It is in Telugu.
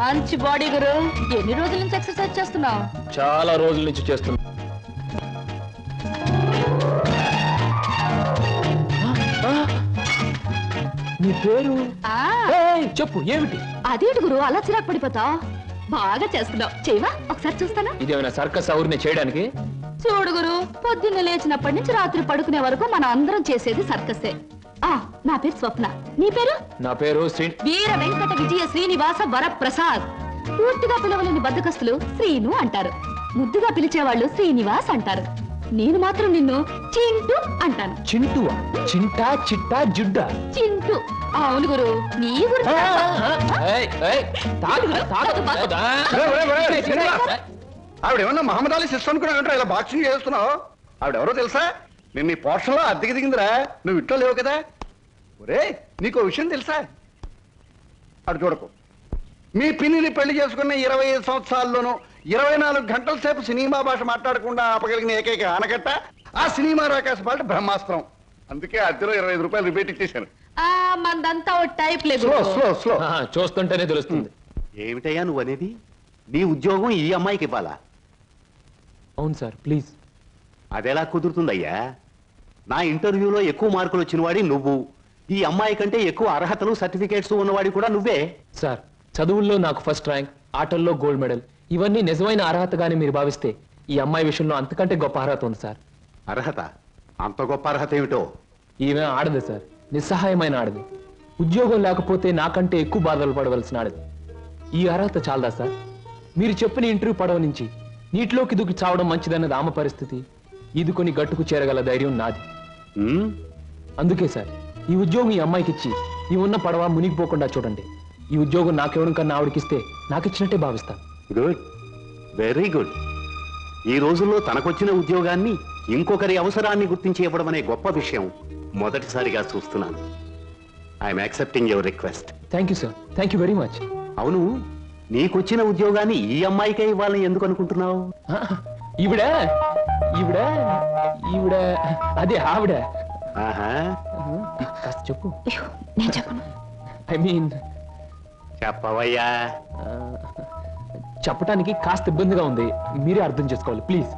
మంచి బాడీ గురు. ఎన్ని రోజుల నుంచి ఎక్సర్సైజ్ చేస్తున్నావు? చాలా రోజుల నుంచి చేస్తున్నా. నీ పేరు చెప్పు, ఏమిటి? అదేంటి గురు అలా చిరాకు పడిపోతావు? బాగా చేస్తున్నావు, చేయవా? ఒకసారి చూస్తానా? ఇదేమైనా సర్కస్ ఊరిని చేయడానికి? చూడు గురు, పొద్దున్న లేచినప్పటి నుంచి రాత్రి పడుకునే వరకు మనం అందరం చేసేది సర్కసే. నా పేరు స్వప్న. నీ పేరు? నా పేరు వీర వెంకట విజయ శ్రీనివాస వరప్రసాద్. పూర్తిగా పిలవలేని బద్దకస్తులు శ్రీను అంటారు, ముద్దుగా పిలిచేవాళ్ళు శ్రీనివాస్ అంటారు. నేను మాత్రం నిన్ను చింటూ అంటాను. చింటువా? చింటా, చిట్టా, జుడ్డా? చింటూ. అవును గురు, నీ గురించి ఆవిడేమన్నా మహమ్మద్ అలీ సిస్టర్ అనుకున్నా ఇలా బాక్సింగ్ చేస్తున్నావు? ఆవిడెవరో తెలుసా? నేను నీ పోర్షన్లో అద్దెకి దిగిందిరా, నువ్వు ఇంట్లో లేవు కదా. ఒరే, నీకు విషయం తెలుసా? అటు చూడకు. మీ పిన్నిని పెళ్లి చేసుకున్న 25 సంవత్సరాల్లోనూ 24 గంటల సేపు సినిమా భాష మాట్లాడకుండా ఆపగలిగిన ఏకైక ఆనకట్ట ఆ సినిమా రాకాశ పాట బ్రహ్మాస్త్రం. అందుకే అద్దెలో 25 రూపాయలు రిపేట్ ఇచ్చేశాను. మందంతా టైప్ లేదు. చూస్తుంటేనే తెలుస్తుంది. ఏమిటయ్యా నువ్వు అనేది? నీ ఉద్యోగం ఈ అమ్మాయికి ఇవ్వాలా? అవును సార్, ప్లీజ్. అదెలా కుదురుతుందయ్యా? నా ఇంటర్వ్యూలో ఎక్కువ మార్కులు వచ్చినవాడి నువ్వు, ఈ అమ్మాయి కంటే ఎక్కువ అర్హతలు సర్టిఫికేట్స్ ఉన్నవాడి కూడా నువ్వే. సార్, చదువుల్లో నాకు ఫస్ట్ ర్యాంక్, ఆటల్లో గోల్డ్ మెడల్, ఇవన్నీ నిజమైన అర్హతగానే మీరు భావిస్తే ఈ అమ్మాయి విషయంలో అంతకంటే గొప్ప అర్హత ఉంది సార్. అర్హత? అంత గొప్ప అర్హత ఏమిటో? ఈమె ఆడదు సార్, నిస్సహాయమైన ఆడది. ఉద్యోగం లేకపోతే నాకంటే ఎక్కువ బాధలు పడవలసిన ఆడది. ఈ అర్హత చాలదా సార్? మీరు చెప్పిన ఇంటర్వ్యూ పడవ నుంచి నీటిలోకి దూకి చావడం మంచిదన్నది ఆమె పరిస్థితి. ఈదుకొని గట్టుకు చేరగల ధైర్యం నాది. అందుకే సార్, ఈ ఉద్యోగం ఈ అమ్మాయికి ఇచ్చి ఈ ఉన్న పడవ మునిగిపోకుండా చూడండి. ఈ ఉద్యోగం నాకెవడం కన్నా ఆవిడకిస్తే నాకిచ్చినట్టే భావిస్తాను. Good, very good. ఈ రోజుల్లో తనకొచ్చిన ఉద్యోగాన్ని ఇంకొకరి అవసరాన్ని గుర్తించి ఇవ్వడం అనే గొప్ప విషయం మొదటిసారిగా చూస్తున్నాను. I'm accepting your request. Thank you sir, thank you very much. అవును, నీకొచ్చిన ఉద్యోగాన్ని ఈ అమ్మాయికే ఇవ్వాలని ఎందుకు అనుకుంటున్నావు? ఈవిడ ఈవిడ ఈవిడ అదే ఆవిడ. కాస్త చెప్పు. నేను చెప్పను. ఐ మీన్ చెప్పవయ్యా. చెప్పడానికి కాస్త ఇబ్బందిగా ఉంది, మీరే అర్థం చేసుకోవాలి ప్లీజ్.